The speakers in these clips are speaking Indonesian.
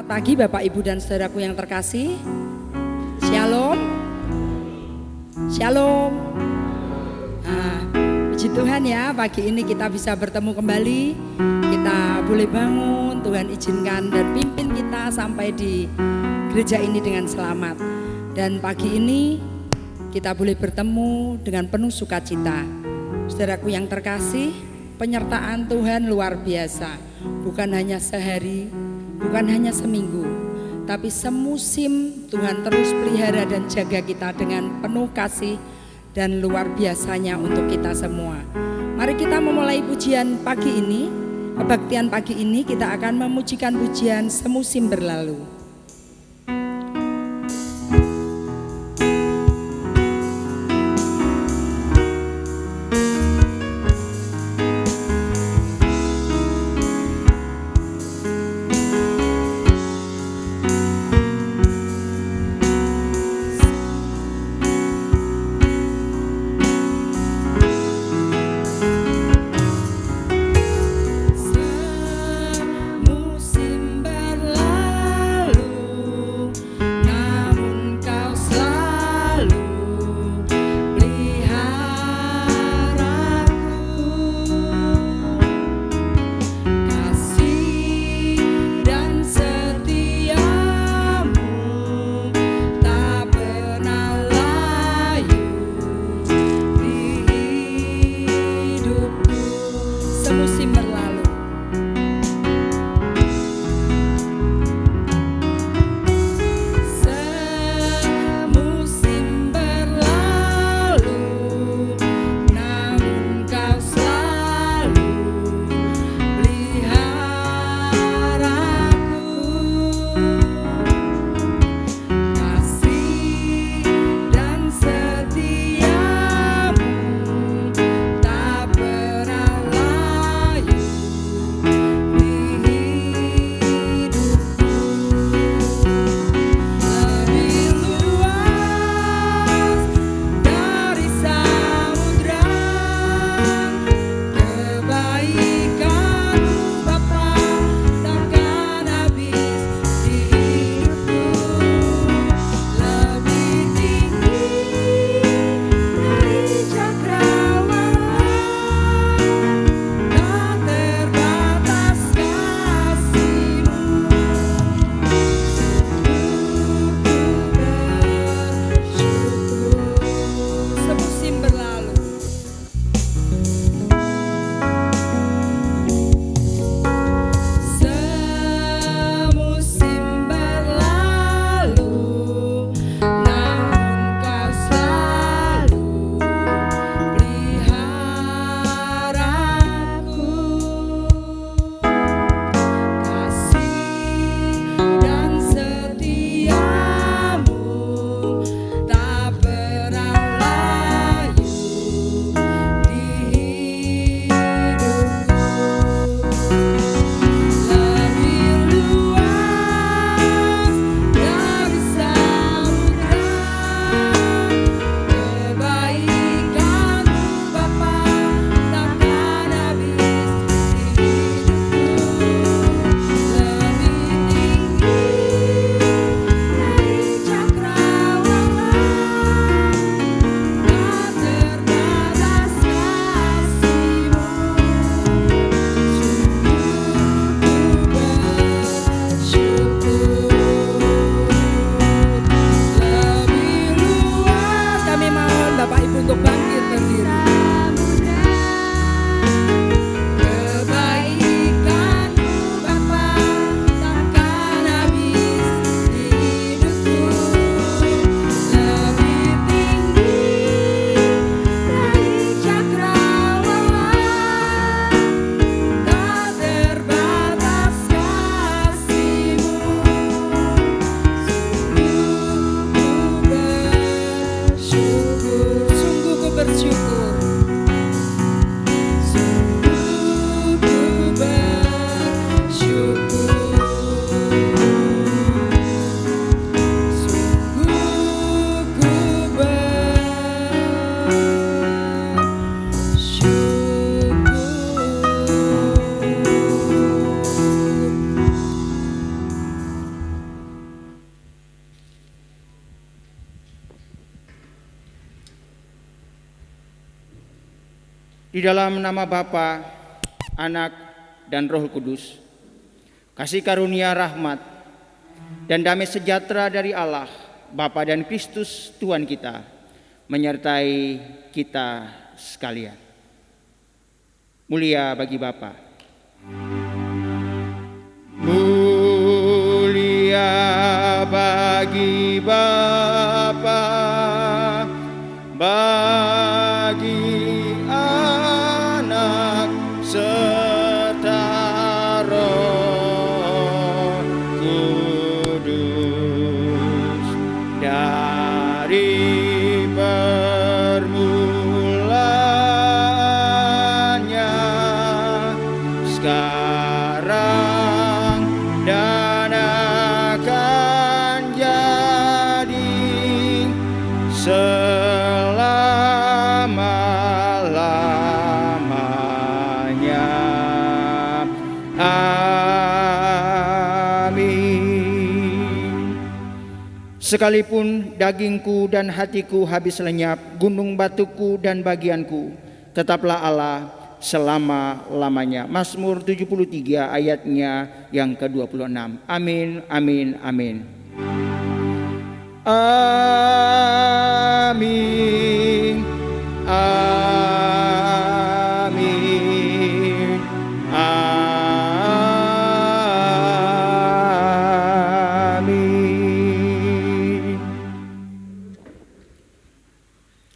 Selamat pagi Bapak, Ibu, dan saudaraku yang terkasih. Shalom. Shalom. Puji Tuhan ya, pagi ini kita bisa bertemu kembali. Kita boleh bangun, Tuhan izinkan dan pimpin kita sampai di gereja ini dengan selamat. Dan pagi ini kita boleh bertemu dengan penuh sukacita. Saudaraku yang terkasih, penyertaan Tuhan luar biasa. Bukan hanya sehari, bukan hanya seminggu, tapi semusim Tuhan terus pelihara dan jaga kita dengan penuh kasih dan luar biasanya untuk kita semua. Mari kita memulai pujian pagi ini, kebaktian pagi ini kita akan memujikan pujian semusim berlalu. Musim berlalu Di dalam nama Bapa, Anak, dan Roh Kudus, kasih karunia rahmat dan damai sejahtera dari Allah, Bapa dan Kristus Tuhan kita, menyertai kita sekalian. Mulia bagi Bapa. Mulia bagi Bapa, bagi Anak serta Roh Kudus, dari permulaannya, sekarang dan akan jadi selama-lamanya. Amin. Sekalipun dagingku dan hatiku habis lenyap, gunung batuku dan bagianku, tetaplah Allah selama-lamanya. Mazmur 73 ayatnya yang ke-26. Amin, amin, amin. Amin, amin, amin.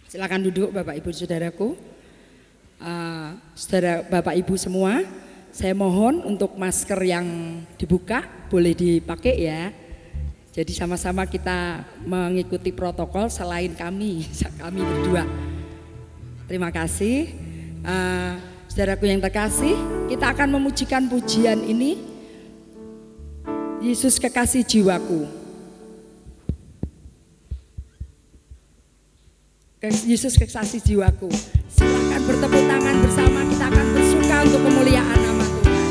Silakan duduk Bapak Ibu Saudaraku. Saudara Bapak Ibu semua, saya mohon untuk masker yang dibuka boleh dipakai ya. Jadi sama-sama kita mengikuti protokol selain kami berdua. Terima kasih. Saudaraku yang terkasih, kita akan memujikan pujian ini, Yesus kekasih jiwaku. Yesus kekasih jiwaku. Silakan bertepuk tangan bersama, kita akan bersuka untuk kemuliaan nama Tuhan.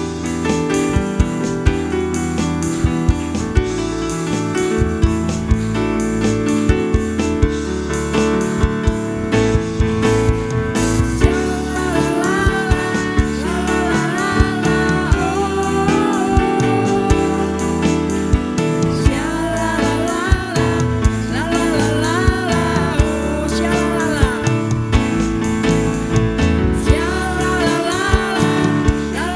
La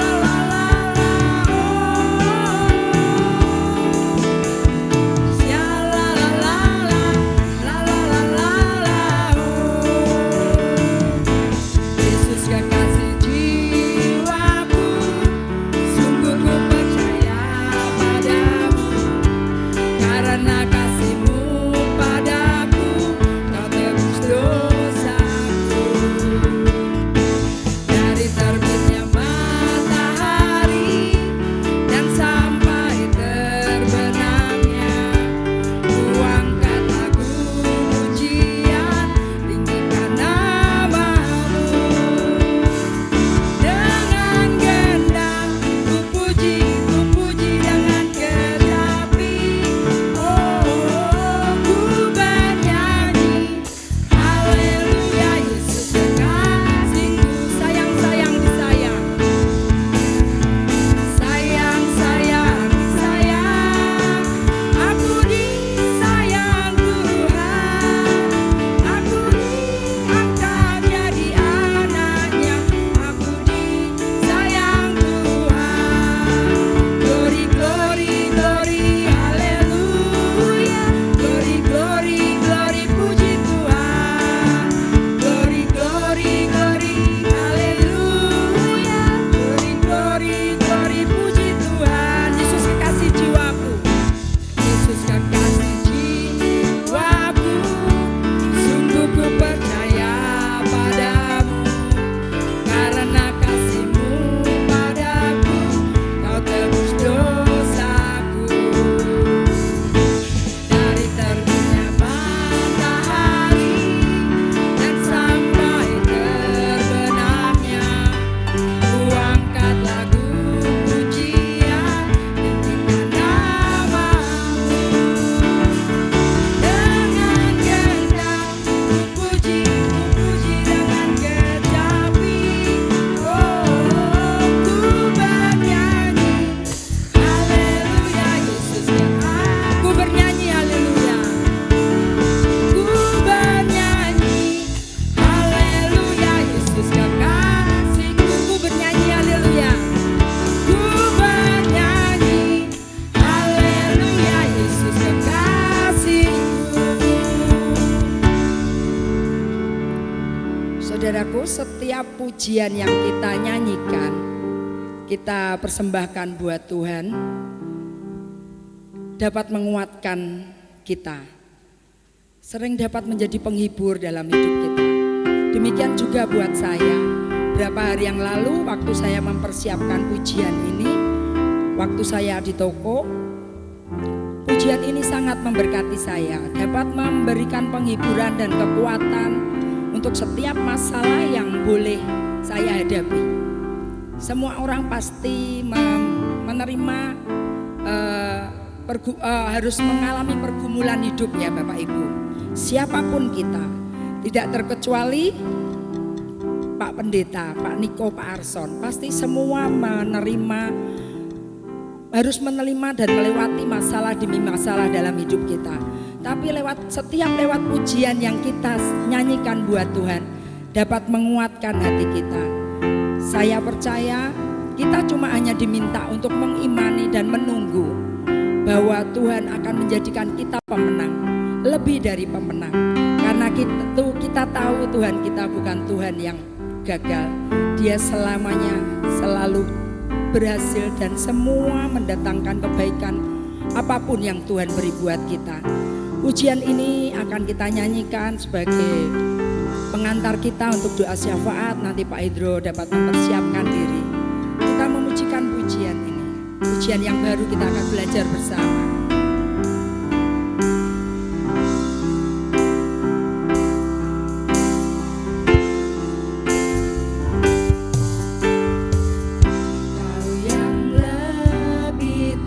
Saudaraku, setiap pujian yang kita nyanyikan, kita persembahkan buat Tuhan, dapat menguatkan kita, sering dapat menjadi penghibur dalam hidup kita. Demikian juga buat saya. Berapa hari yang lalu waktu saya mempersiapkan pujian ini, waktu saya di toko, pujian ini sangat memberkati saya, dapat memberikan penghiburan dan kekuatan untuk setiap masalah yang boleh saya hadapi. Semua orang pasti menerima harus mengalami pergumulan hidup ya Bapak Ibu. Siapapun kita, tidak terkecuali Pak Pendeta, Pak Niko, Pak Arson, pasti semua harus menerima dan melewati masalah demi masalah dalam hidup kita. Tapi setiap lewat pujian yang kita nyanyikan buat Tuhan dapat menguatkan hati kita. Saya percaya kita cuma hanya diminta untuk mengimani dan menunggu bahwa Tuhan akan menjadikan kita pemenang, lebih dari pemenang. Karena kita tahu Tuhan kita bukan Tuhan yang gagal. Dia selamanya selalu berhasil dan semua mendatangkan kebaikan apapun yang Tuhan beri buat kita. Pujian ini akan kita nyanyikan sebagai pengantar kita untuk doa syafaat. Nanti Pak Hidro dapat mempersiapkan diri. Kita memujikan pujian ini, pujian yang baru kita akan belajar bersama. Kau yang lebih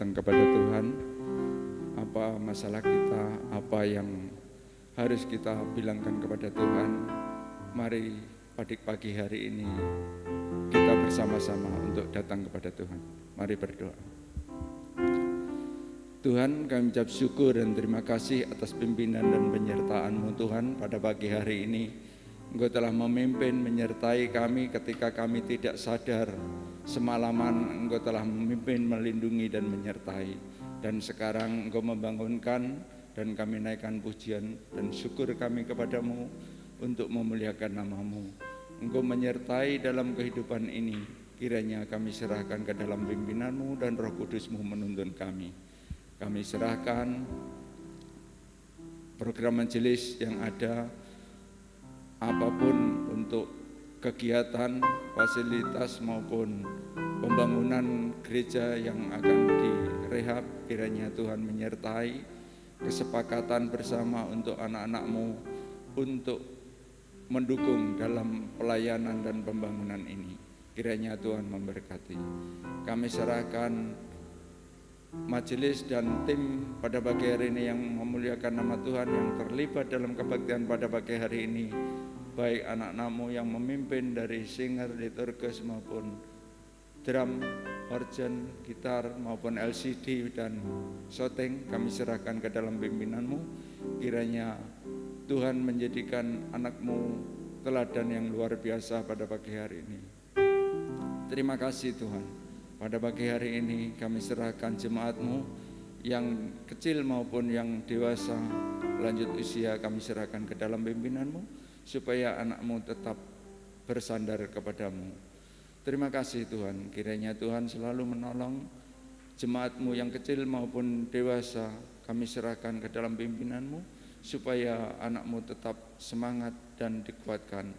datang kepada Tuhan, apa masalah kita, apa yang harus kita bilangkan kepada Tuhan. Mari pada pagi hari ini kita bersama-sama untuk datang kepada Tuhan. Mari berdoa. Tuhan, kami ucap syukur dan terima kasih atas pimpinan dan penyertaan-Mu Tuhan pada pagi hari ini. Engkau telah memimpin menyertai kami ketika kami tidak sadar. Semalaman Engkau telah memimpin, melindungi dan menyertai. Dan sekarang Engkau membangunkan dan kami naikkan pujian dan syukur kami kepadamu untuk memuliakan nama-Mu. Engkau menyertai dalam kehidupan ini. Kiranya kami serahkan ke dalam pimpinan-Mu dan Roh Kudus-Mu menuntun kami. Kami serahkan program majelis yang ada, apapun untuk kegiatan, fasilitas maupun pembangunan gereja yang akan direhab, kiranya Tuhan menyertai kesepakatan bersama untuk anak-anak-Mu untuk mendukung dalam pelayanan dan pembangunan ini. Kiranya Tuhan memberkati. Kami serahkan majelis dan tim pada pagi hari ini yang memuliakan nama Tuhan, yang terlibat dalam kebaktian pada pagi hari ini, baik anak-anakmu yang memimpin dari singer, liturgus maupun drum, organ, gitar maupun LCD dan shouting, kami serahkan ke dalam pimpinan-Mu. Kiranya Tuhan menjadikan anak-Mu teladan yang luar biasa pada pagi hari ini. Terima kasih Tuhan. Pada pagi hari ini kami serahkan jemaat-Mu yang kecil maupun yang dewasa, lanjut usia, kami serahkan ke dalam pimpinan-Mu supaya anak-Mu tetap bersandar kepadamu. Terima kasih Tuhan, kiranya Tuhan selalu menolong jemaat-Mu yang kecil maupun dewasa, kami serahkan ke dalam pimpinan-Mu supaya anak-Mu tetap semangat dan dikuatkan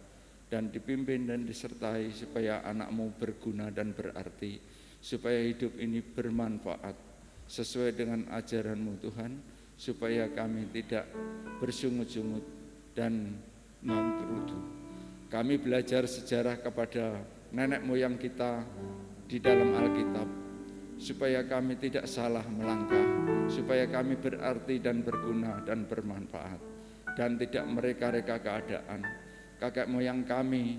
dan dipimpin dan disertai supaya anak-Mu berguna dan berarti, supaya hidup ini bermanfaat sesuai dengan ajaran-Mu Tuhan, supaya kami tidak bersungut-sungut dan menggerutu. Kami belajar sejarah kepada nenek moyang kita di dalam Alkitab, supaya kami tidak salah melangkah, supaya kami berarti dan berguna dan bermanfaat, dan tidak mereka-reka keadaan. Kakek moyang kami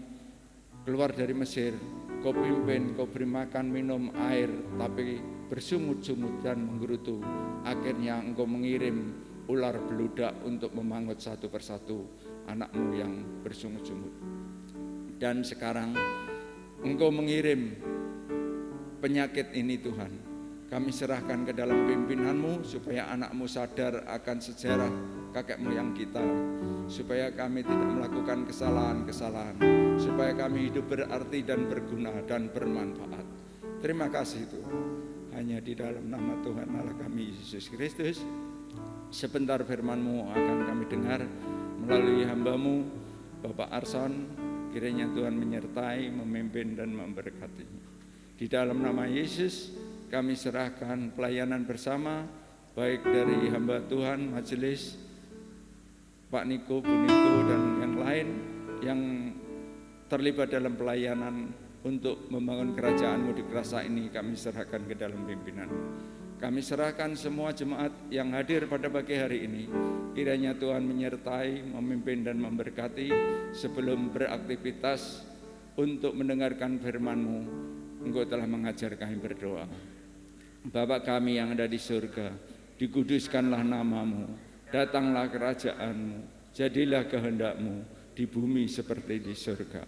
keluar dari Mesir, Kau pimpin, Kau beri makan, minum, air, tapi bersungut-sungut dan menggerutu. Akhirnya Engkau mengirim ular beludak untuk memangut satu persatu anak-Mu yang bersungut-sungut. Dan sekarang Engkau mengirim penyakit ini Tuhan. Kami serahkan ke dalam pimpinan-Mu supaya anak-Mu sadar akan sejarah kakek moyang kita, supaya kami tidak melakukan kesalahan-kesalahan, supaya kami hidup berarti dan berguna dan bermanfaat. Terima kasih Tuhan. Hanya di dalam nama Tuhan Allah kami Yesus Kristus, sebentar firman-Mu akan kami dengar melalui hamba-Mu Bapak Arson. Kiranya Tuhan menyertai, memimpin dan memberkati. Di dalam nama Yesus kami serahkan pelayanan bersama, baik dari hamba Tuhan, majelis, Pak Niko, Bu Niko dan yang lain yang terlibat dalam pelayanan untuk membangun kerajaan-Mu di Krasa ini, kami serahkan ke dalam pimpinan. Kami serahkan semua jemaat yang hadir pada pagi hari ini. Kiranya Tuhan menyertai, memimpin dan memberkati sebelum beraktivitas untuk mendengarkan firman-Mu. Engkau telah mengajar kami berdoa. Bapa kami yang ada di surga, dikuduskanlah nama-Mu, datanglah kerajaan-Mu, jadilah kehendak-Mu di bumi seperti di surga.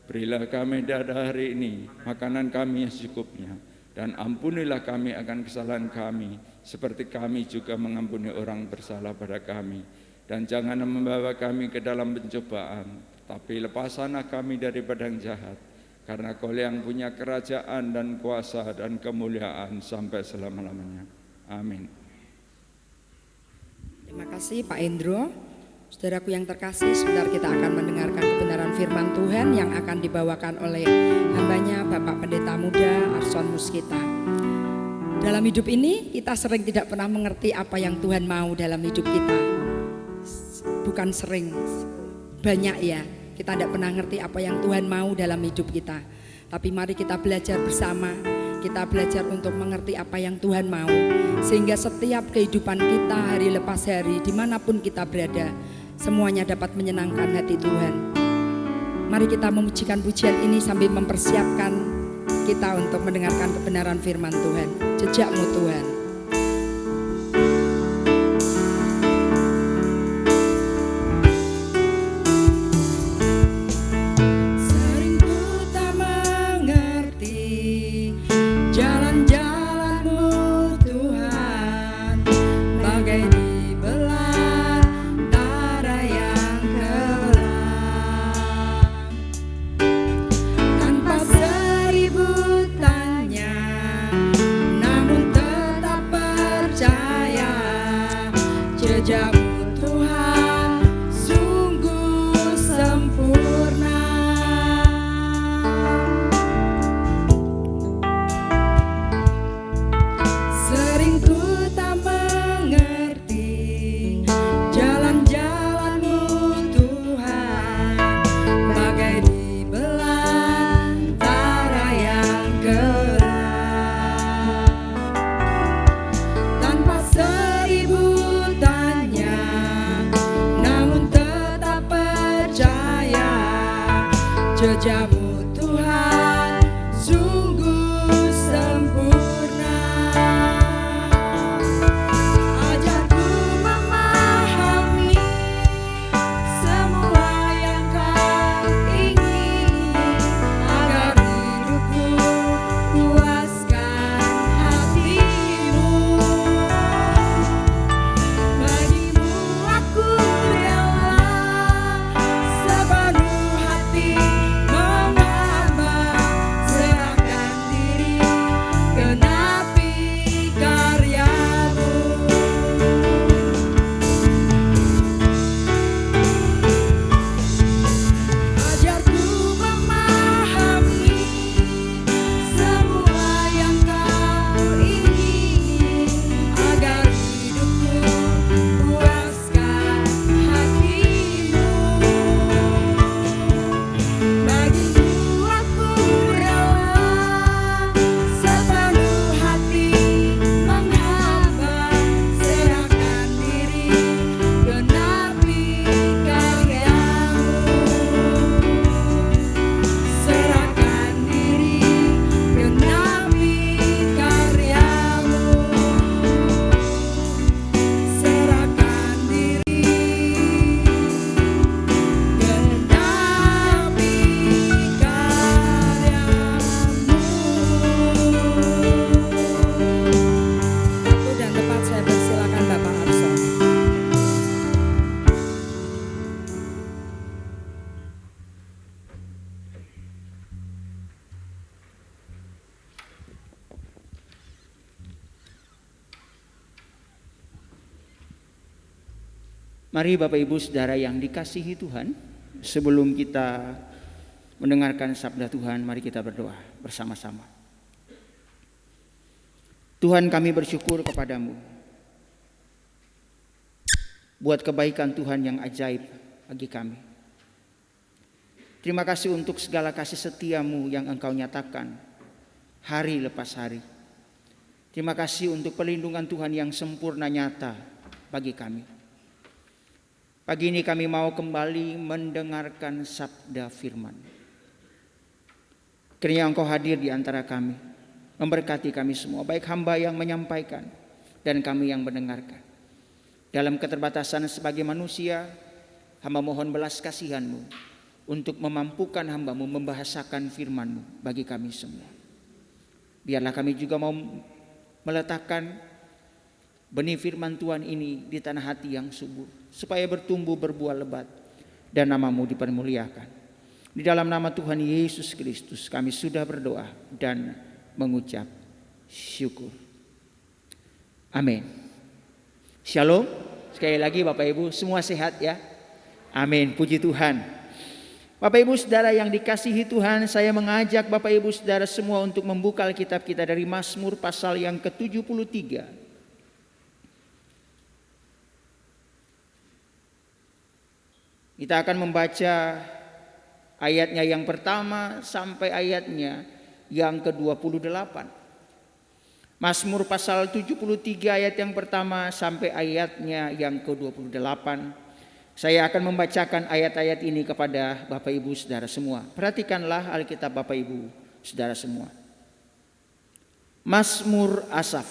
Berilah kami pada hari ini makanan kami yang secukupnya, dan ampunilah kami akan kesalahan kami, seperti kami juga mengampuni orang bersalah pada kami. Dan jangan membawa kami ke dalam pencobaan, tapi lepaskanlah kami daripada yang jahat. Karena Kau yang punya kerajaan dan kuasa dan kemuliaan sampai selama-lamanya. Amin. Terima kasih Pak Endro. Saudaraku yang terkasih, sebentar kita akan mendengarkan kebenaran firman Tuhan yang akan dibawakan oleh hambanya Bapak Pendeta Muda Arson Muskita. Dalam hidup ini kita sering tidak pernah mengerti apa yang Tuhan mau dalam hidup kita. Bukan sering, banyak ya. Kita tidak pernah ngerti apa yang Tuhan mau dalam hidup kita. Tapi mari kita belajar bersama. kita belajar untuk mengerti apa yang Tuhan mau, sehingga setiap kehidupan kita hari lepas hari, dimanapun kita berada, semuanya dapat menyenangkan hati Tuhan. Mari kita memujikan pujian ini sambil mempersiapkan kita untuk mendengarkan kebenaran firman Tuhan. Jejakmu Tuhan. Sering ku tak mengerti jalan-jalan-Mu Tuhan, bagai dibelah antara yang gelap. Tanpa seribu tanya, namun tetap percaya, jejak-Mu Tuhan sungguh sempurna. Sering ku tak mengerti jalan-jalan-Mu Tuhan, bagai dibelah antara yang gelap. Tanpa seribu tanya, namun tetap percaya, jejak-Mu Tuhan sungguh sempurna. Ajarku memahami semua yang Kau ingini, agar hidupku puaskan hati-Mu. Bagimu aku rela sepenuh hati menghamba, serahkan diri, genapi karya-Mu. Ajarku memahami semua yang Kau ingini, agar hidupku puaskan hati-Mu. Bagimu aku rela sepenuh hati menghamba, serahkan diri, genapi karya-Mu. Serahkan diri, genapi karya-Mu. Serahkan diri, genapi karya-Mu. Waktu dan tempat saya persilakan Bapak Arson. Mari Bapak Ibu Saudara yang dikasihi Tuhan, sebelum kita mendengarkan sabda Tuhan, mari kita berdoa bersama-sama. Tuhan, kami bersyukur kepadamu buat kebaikan Tuhan yang ajaib bagi kami. Terima kasih untuk segala kasih setia-Mu yang Engkau nyatakan hari lepas hari. Terima kasih untuk perlindungan Tuhan yang sempurna nyata bagi kami. Pagi ini kami mau kembali mendengarkan sabda firman. Kiranya Engkau hadir di antara kami, memberkati kami semua, baik hamba yang menyampaikan dan kami yang mendengarkan. Dalam keterbatasan sebagai manusia, hamba mohon belas kasihan-Mu untuk memampukan hamba-Mu membahasakan firman-Mu bagi kami semua. Biarlah kami juga mau meletakkan benih firman Tuhan ini di tanah hati yang subur, supaya bertumbuh berbuah lebat dan nama-Mu dipermuliakan. Di dalam nama Tuhan Yesus Kristus kami sudah berdoa dan mengucap syukur. Amin. Shalom. Sekali lagi Bapak Ibu semua sehat ya. Amin. Puji Tuhan. Bapak Ibu Saudara yang dikasihi Tuhan, saya mengajak Bapak Ibu Saudara semua untuk membuka Alkitab kita dari Mazmur pasal yang ke-73. Kita akan membaca ayatnya yang pertama sampai ayatnya yang ke-28. Mazmur pasal 73 ayat yang pertama sampai ayatnya yang ke-28. Saya akan membacakan ayat-ayat ini kepada Bapak Ibu Saudara semua. Perhatikanlah Alkitab Bapak Ibu Saudara semua. Mazmur Asaf.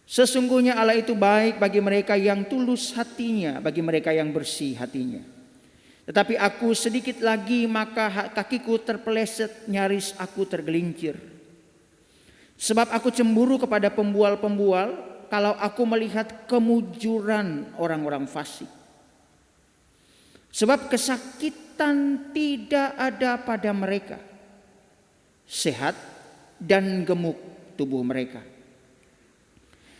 Sesungguhnya Allah itu baik bagi mereka yang tulus hatinya, bagi mereka yang bersih hatinya. Tetapi aku sedikit lagi maka kakiku terpeleset, nyaris aku tergelincir. Sebab aku cemburu kepada pembual-pembual kalau aku melihat kemujuran orang-orang fasik. Sebab kesakitan tidak ada pada mereka, sehat dan gemuk tubuh mereka.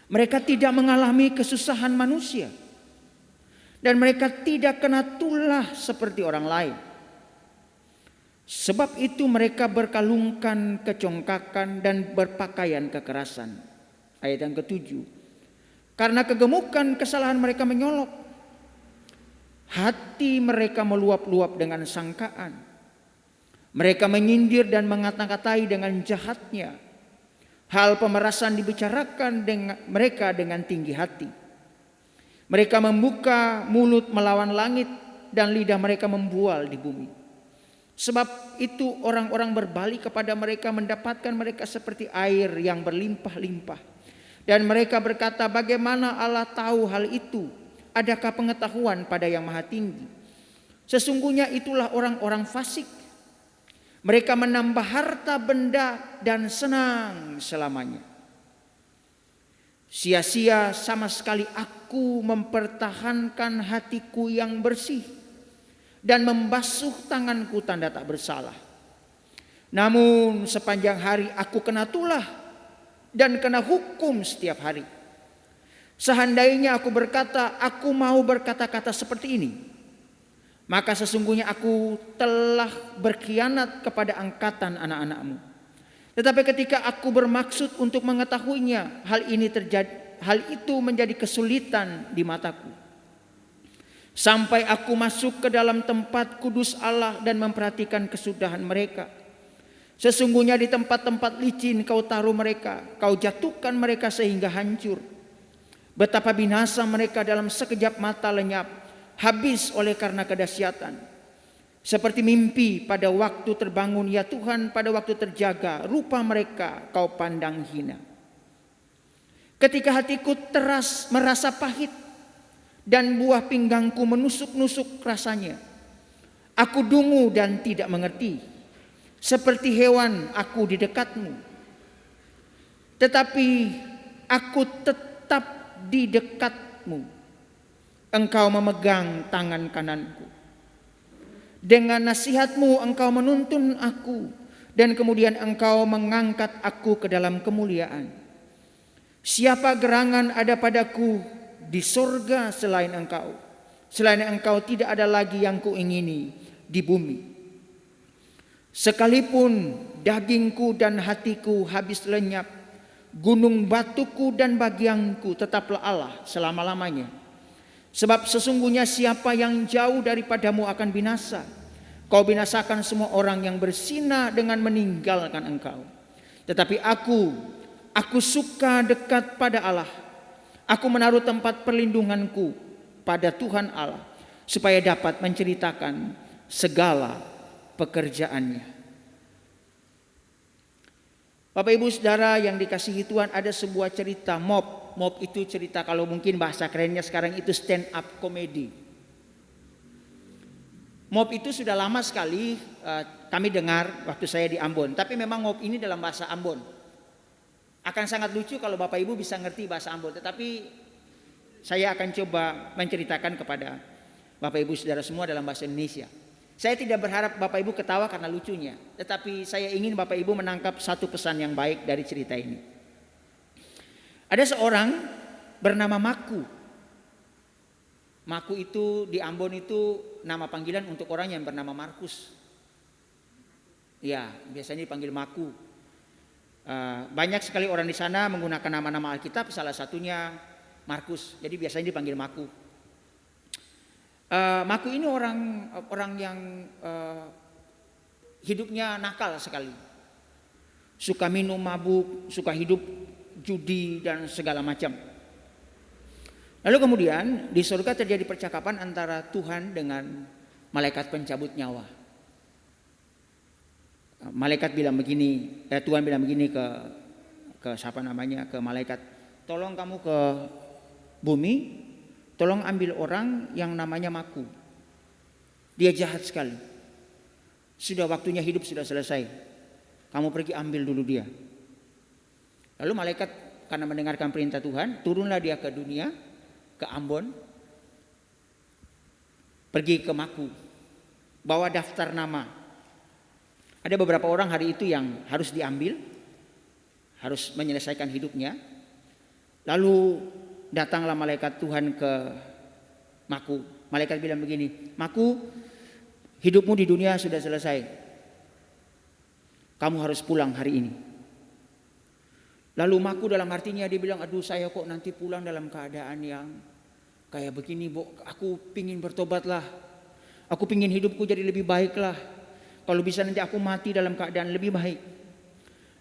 Mereka tidak mengalami kesusahan manusia, dan mereka tidak kena tulah seperti orang lain. Sebab itu mereka berkalungkan kecongkakan dan berpakaian kekerasan. Ayat yang ke-7. Karena kegemukan kesalahan mereka menyolok, hati mereka meluap-luap dengan sangkaan. Mereka menyindir dan mengata-katai dengan jahatnya. Hal pemerasan dibicarakan dengan mereka dengan tinggi hati. Mereka membuka mulut melawan langit dan lidah mereka membual di bumi. Sebab itu orang-orang berbalik kepada mereka, mendapatkan mereka seperti air yang berlimpah-limpah. Dan mereka berkata, bagaimana Allah tahu hal itu? Adakah pengetahuan pada yang maha tinggi? Sesungguhnya itulah orang-orang fasik. Mereka menambah harta benda dan senang selamanya. Sia-sia sama sekali aku mempertahankan hatiku yang bersih dan membasuh tanganku tanda tak bersalah. Namun sepanjang hari aku kena tulah dan kena hukum setiap hari. Seandainya aku berkata, aku mau berkata-kata seperti ini, maka sesungguhnya aku telah berkhianat kepada angkatan anak-anakmu. Tetapi ketika aku bermaksud untuk mengetahuinya, hal itu menjadi kesulitan di mataku. Sampai aku masuk ke dalam tempat kudus Allah dan memperhatikan kesudahan mereka. Sesungguhnya di tempat-tempat licin kau taruh mereka, kau jatuhkan mereka sehingga hancur. Betapa binasa mereka dalam sekejap mata lenyap, habis oleh karena kedahsyatan. Seperti mimpi pada waktu terbangun, ya Tuhan, pada waktu terjaga, rupa mereka kau pandang hina. Ketika hatiku merasa pahit dan buah pinggangku menusuk-nusuk rasanya, aku dungu dan tidak mengerti. Seperti hewan aku di dekatmu, tetapi aku tetap di dekatmu. Engkau memegang tangan kananku. Dengan nasihatmu engkau menuntun aku, dan kemudian engkau mengangkat aku ke dalam kemuliaan. Siapa gerangan ada padaku di sorga selain engkau? Selain engkau tidak ada lagi yang kuingini di bumi. Sekalipun dagingku dan hatiku habis lenyap, gunung batuku dan bagianku tetaplah Allah selama-lamanya. Sebab sesungguhnya siapa yang jauh daripadamu akan binasa. Kau binasakan semua orang yang berzina dengan meninggalkan engkau. Tetapi aku suka dekat pada Allah. Aku menaruh tempat perlindunganku pada Tuhan Allah, supaya dapat menceritakan segala pekerjaannya. Bapak Ibu Saudara yang dikasihi Tuhan, ada sebuah cerita mob. Mob itu cerita, kalau mungkin bahasa kerennya sekarang itu stand up comedy. Mob itu sudah lama sekali kami dengar waktu saya di Ambon. Tapi memang mob ini dalam bahasa Ambon. Akan sangat lucu kalau Bapak Ibu bisa ngerti bahasa Ambon. Tetapi saya akan coba menceritakan kepada Bapak Ibu Saudara semua dalam bahasa Indonesia. Saya tidak berharap Bapak Ibu ketawa karena lucunya. Tetapi saya ingin Bapak Ibu menangkap satu pesan yang baik dari cerita ini. Ada seorang bernama Maku. Maku itu di Ambon itu nama panggilan untuk orang yang bernama Markus. Ya, biasanya dipanggil Maku. Banyak sekali orang di sana menggunakan nama-nama Alkitab, salah satunya Markus. Jadi biasanya dipanggil Maku. Maku ini orang yang hidupnya nakal sekali. suka minum mabuk, suka hidup judi dan segala macam. Lalu kemudian di surga terjadi percakapan antara Tuhan dengan malaikat pencabut nyawa. Malaikat bilang begini, Tuhan bilang begini ke siapa namanya, ke malaikat, tolong kamu ke bumi, tolong ambil orang yang namanya Maku. Dia jahat sekali. Sudah waktunya hidup sudah selesai. Kamu pergi ambil dulu dia. Lalu malaikat karena mendengarkan perintah Tuhan, turunlah dia ke dunia, ke Ambon, pergi ke Maku, bawa daftar nama. Ada beberapa orang hari itu yang harus diambil, harus menyelesaikan hidupnya. Lalu datanglah malaikat Tuhan ke Maku. Malaikat bilang begini, Maku, hidupmu di dunia sudah selesai. Kamu harus pulang hari ini. Lalu Maku dalam hatinya dia bilang, aduh saya kok nanti pulang dalam keadaan yang kayak begini, Bu. Aku pingin bertobat lah. Aku pingin hidupku jadi lebih baik lah. Kalau bisa nanti aku mati dalam keadaan lebih baik.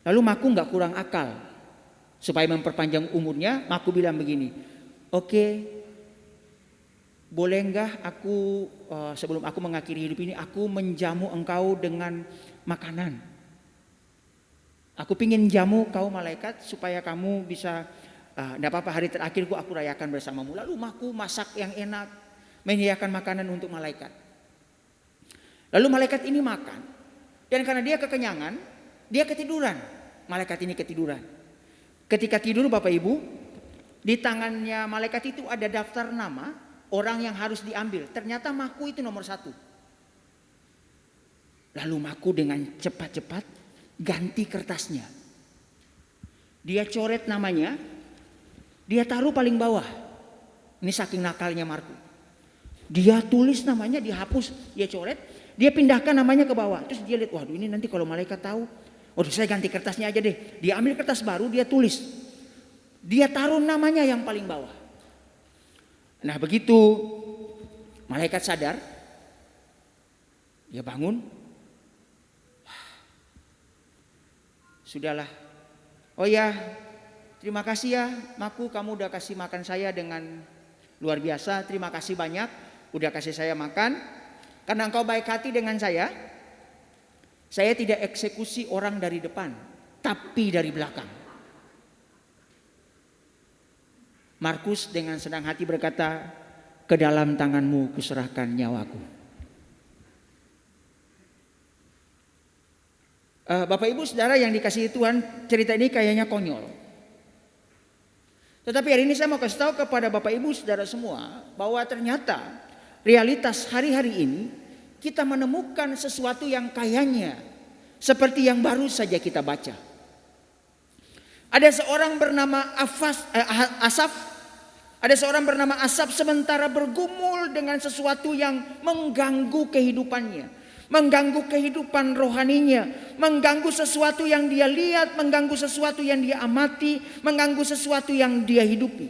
Lalu Maku gak kurang akal. Supaya memperpanjang umurnya, Maku bilang begini, oke, boleh enggak aku sebelum aku mengakhiri hidup ini, aku menjamu engkau dengan makanan. Aku pingin jamu kau malaikat supaya kamu bisa, enggak apa-apa hari terakhirku aku rayakan bersamamu. Lalu Maku masak yang enak, menyediakan makanan untuk malaikat. Lalu malaikat ini makan, dan karena dia kekenyangan, dia ketiduran. Malaikat ini ketiduran. Ketika tidur Bapak Ibu, di tangannya malaikat itu ada daftar nama orang yang harus diambil. Ternyata Maku itu nomor 1. Lalu Maku dengan cepat-cepat ganti kertasnya. Dia coret namanya, dia taruh paling bawah. Ini saking nakalnya Maku. Dia tulis namanya, dihapus, dia coret, dia pindahkan namanya ke bawah. Terus dia lihat, waduh ini nanti kalau malaikat tahu, waduh saya ganti kertasnya aja deh. Dia ambil kertas baru, dia tulis. Dia taruh namanya yang paling bawah. Nah begitu malaikat sadar, dia bangun. Sudahlah. Oh ya, terima kasih ya Maku, kamu udah kasih makan saya dengan luar biasa. Terima kasih banyak udah kasih saya makan. Karena engkau baik hati dengan saya tidak eksekusi orang dari depan, tapi dari belakang. Markus dengan senang hati berkata, ke dalam tanganmu kuserahkan nyawaku. Bapak Ibu Saudara yang dikasihi Tuhan, cerita ini kayaknya konyol. Tetapi hari ini saya mau kasih tahu kepada Bapak Ibu Saudara semua bahwa ternyata realitas hari-hari ini kita menemukan sesuatu yang kayaknya seperti yang baru saja kita baca. Ada seorang bernama Asaf. Ada seorang bernama Asaf sementara bergumul dengan sesuatu yang mengganggu kehidupannya, mengganggu kehidupan rohaninya, mengganggu sesuatu yang dia lihat, mengganggu sesuatu yang dia amati, mengganggu sesuatu yang dia hidupi.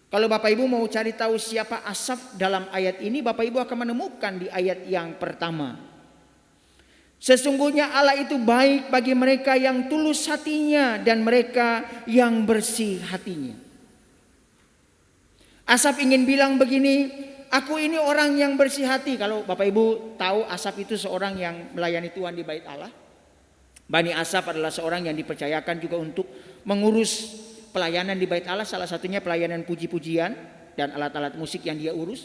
Kalau Bapak Ibu mau cari tahu siapa Asaf dalam ayat ini, Bapak Ibu akan menemukan di ayat yang pertama. Sesungguhnya Allah itu baik bagi mereka yang tulus hatinya dan mereka yang bersih hatinya. Asaf ingin bilang begini, aku ini orang yang bersih hati. Kalau Bapak Ibu tahu Asaf itu seorang yang melayani Tuhan di bait Allah. Bani Asaf adalah seorang yang dipercayakan juga untuk mengurus pelayanan di bait Allah, salah satunya pelayanan puji-pujian dan alat-alat musik yang dia urus.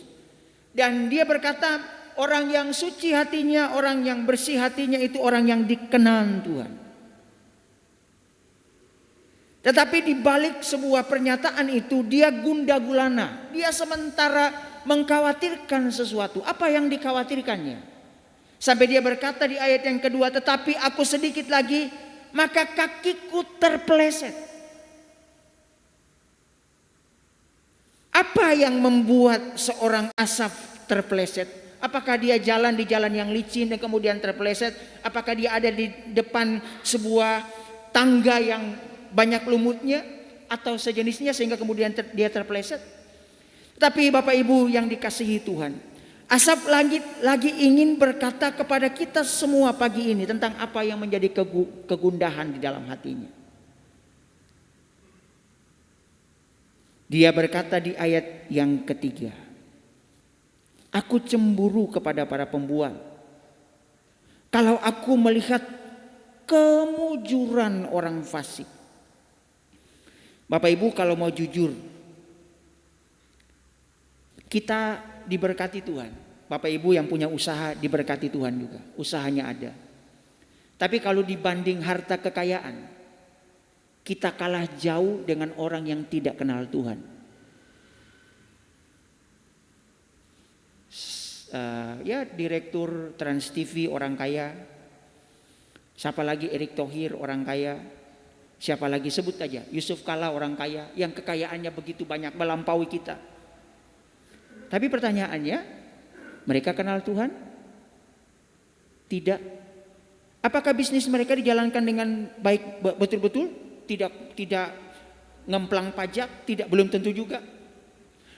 Dan dia berkata, orang yang suci hatinya, orang yang bersih hatinya itu orang yang dikenan Tuhan. Tetapi di balik sebuah pernyataan itu dia gundah gulana. Dia sementara mengkhawatirkan sesuatu. Apa yang dikhawatirkannya? Sampai dia berkata di ayat yang kedua, tetapi aku sedikit lagi maka kakiku terpeleset. Apa yang membuat seorang Asaf terpeleset? Apakah dia jalan di jalan yang licin dan kemudian terpeleset? Apakah dia ada di depan sebuah tangga yang banyak lumutnya atau sejenisnya sehingga kemudian dia terpeleset? Tapi Bapak Ibu yang dikasihi Tuhan, Asap lagi ingin berkata kepada kita semua pagi ini tentang apa yang menjadi kegundahan di dalam hatinya. Dia berkata di ayat yang ketiga, aku cemburu kepada para pembual. Kalau aku melihat kemujuran orang fasik. Bapak Ibu, kalau mau jujur, kita diberkati Tuhan. Bapak Ibu yang punya usaha diberkati Tuhan juga. Usahanya ada. Tapi kalau dibanding harta kekayaan, kita kalah jauh dengan orang yang tidak kenal Tuhan. Ya, direktur Trans TV orang kaya. Siapa lagi, Erick Thohir orang kaya. Siapa lagi, sebut aja, Yusuf Kalla orang kaya yang kekayaannya begitu banyak melampaui kita. Tapi pertanyaannya, mereka kenal Tuhan? Tidak. Apakah bisnis mereka dijalankan dengan baik betul-betul? Tidak ngemplang pajak? Tidak, belum tentu juga.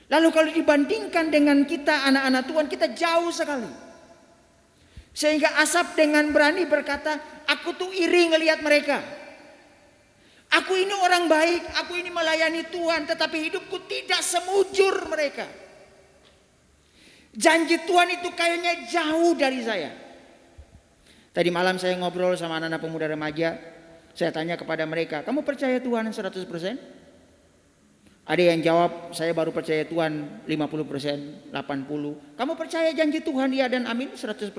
Lalu kalau dibandingkan dengan kita anak-anak Tuhan, kita jauh sekali. Sehingga Asaf dengan berani berkata, aku tuh iri ngelihat mereka. Aku ini orang baik, aku ini melayani Tuhan, tetapi hidupku tidak semujur mereka. Janji Tuhan itu kayaknya jauh dari saya. Tadi malam saya ngobrol sama anak-anak pemuda remaja. Saya tanya kepada mereka, kamu percaya Tuhan 100%? Ada yang jawab, saya baru percaya Tuhan 50%, 80%. Kamu percaya janji Tuhan iya dan amin 100%?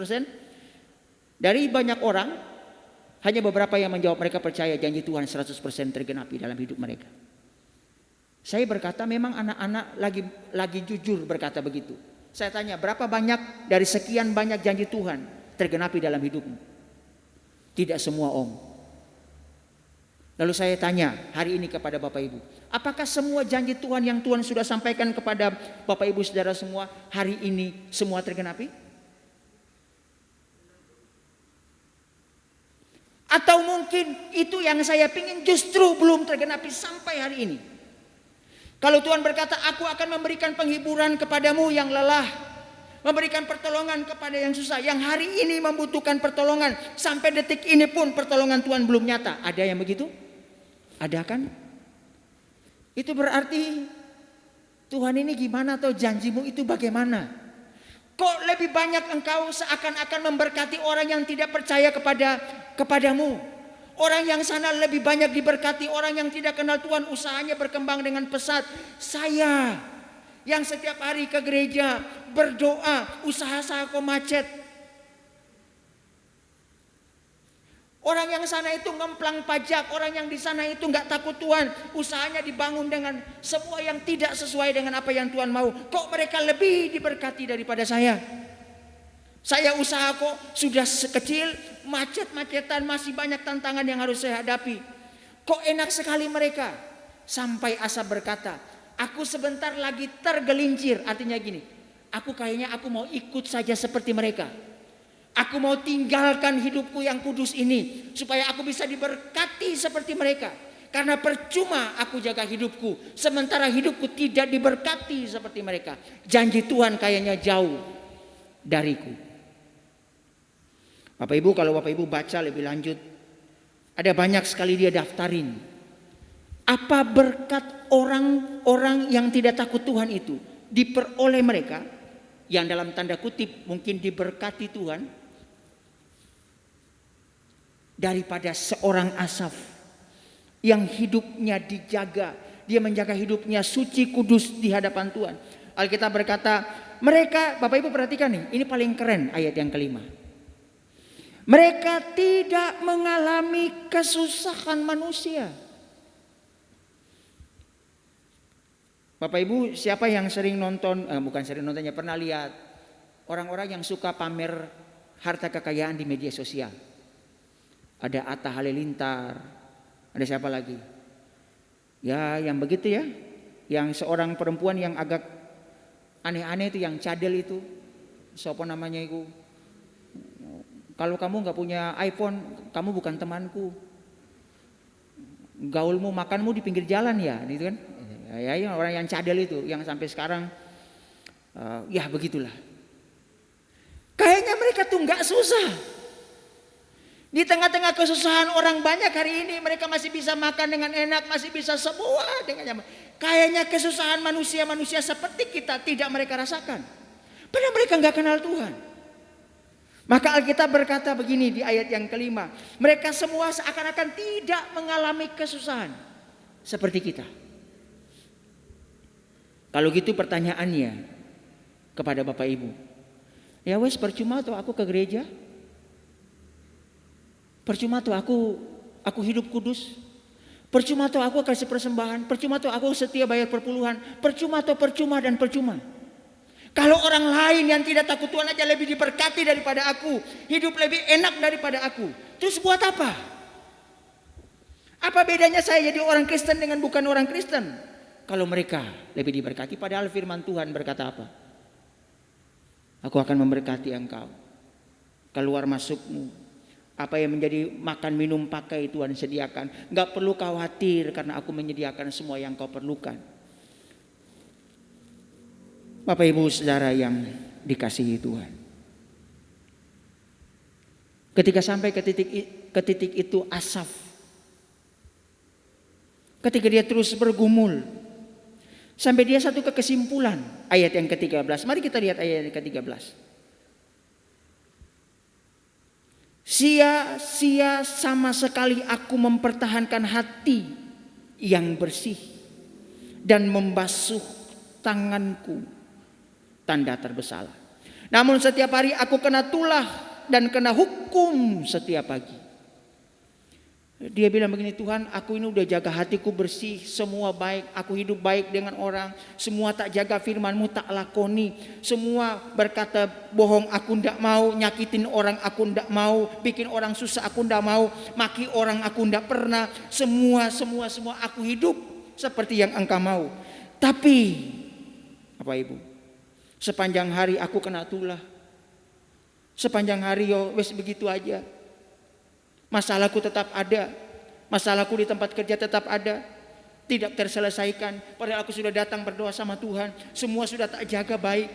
Dari banyak orang, hanya beberapa yang menjawab mereka percaya janji Tuhan 100% tergenapi dalam hidup mereka. Saya berkata memang anak-anak lagi jujur berkata begitu. Saya tanya, berapa banyak dari sekian banyak janji Tuhan tergenapi dalam hidupmu? Tidak semua, Om. Lalu saya tanya hari ini kepada Bapak Ibu, apakah semua janji Tuhan yang Tuhan sudah sampaikan kepada Bapak Ibu saudara semua hari ini semua tergenapi? Atau mungkin itu yang saya pingin justru belum tergenapi sampai hari ini. Kalau Tuhan berkata, aku akan memberikan penghiburan kepadamu yang lelah, memberikan pertolongan kepada yang susah, yang hari ini membutuhkan pertolongan, sampai detik ini pun pertolongan Tuhan belum nyata. Ada yang begitu? Ada kan? Itu berarti Tuhan ini gimana atau janjimu itu bagaimana? Kok lebih banyak engkau seakan-akan memberkati orang yang tidak percaya kepadamu? Orang yang sana lebih banyak diberkati, orang yang tidak kenal Tuhan usahanya berkembang dengan pesat. Saya yang setiap hari ke gereja berdoa, usaha saya kok macet. Orang yang sana itu ngemplang pajak, orang yang di sana itu nggak takut Tuhan, usahanya dibangun dengan semua yang tidak sesuai dengan apa yang Tuhan mau. Kok mereka lebih diberkati daripada saya? Saya usaha kok sudah sekecil, macet-macetan, masih banyak tantangan yang harus saya hadapi. Kok enak sekali mereka? Sampai Asaf berkata, aku sebentar lagi tergelincir. Artinya gini, aku kayaknya aku mau ikut saja seperti mereka. Aku mau tinggalkan hidupku yang kudus ini supaya aku bisa diberkati seperti mereka. Karena percuma aku jaga hidupku sementara hidupku tidak diberkati seperti mereka. Janji Tuhan kayaknya jauh dariku. Bapak Ibu, kalau Bapak Ibu baca lebih lanjut, ada banyak sekali dia daftarin. Apa berkat orang-orang yang tidak takut Tuhan itu diperoleh mereka yang dalam tanda kutip mungkin diberkati Tuhan daripada seorang Asaf yang hidupnya dijaga, dia menjaga hidupnya suci kudus di hadapan Tuhan. Alkitab berkata, mereka, Bapak Ibu perhatikan nih, ini paling keren ayat yang kelima. Mereka tidak mengalami kesusahan manusia. Bapak Ibu, siapa yang sering nonton, bukan sering nontonnya, pernah lihat orang-orang yang suka pamer harta kekayaan di media sosial? Ada Atta Halilintar, ada siapa lagi? Ya, yang begitu ya, yang seorang perempuan yang agak aneh-aneh itu, yang cadel itu, siapa namanya itu? Kalau kamu nggak punya iPhone, kamu bukan temanku. Gaulmu, makanmu di pinggir jalan ya, gitu kan? Ya, orang yang cadel itu, yang sampai sekarang, ya begitulah. mereka tuh nggak susah. Di tengah-tengah kesusahan orang banyak hari ini, mereka masih bisa makan dengan enak, masih bisa semua dengan nyaman. Kayaknya kesusahan manusia-manusia seperti kita tidak mereka rasakan. Padahal mereka nggak kenal Tuhan. Maka Alkitab berkata begini di ayat yang kelima, mereka semua seakan-akan tidak mengalami kesusahan seperti kita. Kalau gitu pertanyaannya kepada Bapak Ibu, ya wes percuma tuh aku ke gereja, percuma tuh aku hidup kudus, percuma tuh aku kasih persembahan, percuma tuh aku setia bayar perpuluhan, percuma tuh percuma dan percuma. Kalau orang lain yang tidak takut Tuhan aja lebih diberkati daripada aku, hidup lebih enak daripada aku, terus buat apa? Apa bedanya saya jadi orang Kristen dengan bukan orang Kristen? Kalau mereka lebih diberkati, padahal firman Tuhan berkata apa? Aku akan memberkati engkau, keluar masukmu, apa yang menjadi makan minum pakai Tuhan sediakan. Gak perlu khawatir karena aku menyediakan semua yang kau perlukan. Bapak Ibu Saudara yang dikasihi Tuhan, ketika sampai ke titik itu Asaf, ketika dia terus bergumul sampai dia satu kesimpulan, ayat yang ke-13. Mari kita lihat ayat yang ke-13. Sia-sia sama sekali aku mempertahankan hati yang bersih dan membasuh tanganku, tanda terbersalah. Namun setiap hari aku kena tulah dan kena hukum setiap pagi. Dia bilang begini, Tuhan, aku ini udah jaga hatiku bersih, semua baik, aku hidup baik dengan orang, semua tak jaga firman-Mu tak lakoni, semua berkata bohong aku ndak mau, nyakitin orang aku ndak mau, bikin orang susah aku ndak mau, maki orang aku ndak pernah, semua aku hidup seperti yang Engkau mau. Tapi Bapak Ibu, sepanjang hari aku kena tulah. Sepanjang hari yo wes begitu aja. Masalahku tetap ada. Masalahku di tempat kerja tetap ada. Tidak terselesaikan. Padahal aku sudah datang berdoa sama Tuhan. Semua sudah tak jaga baik.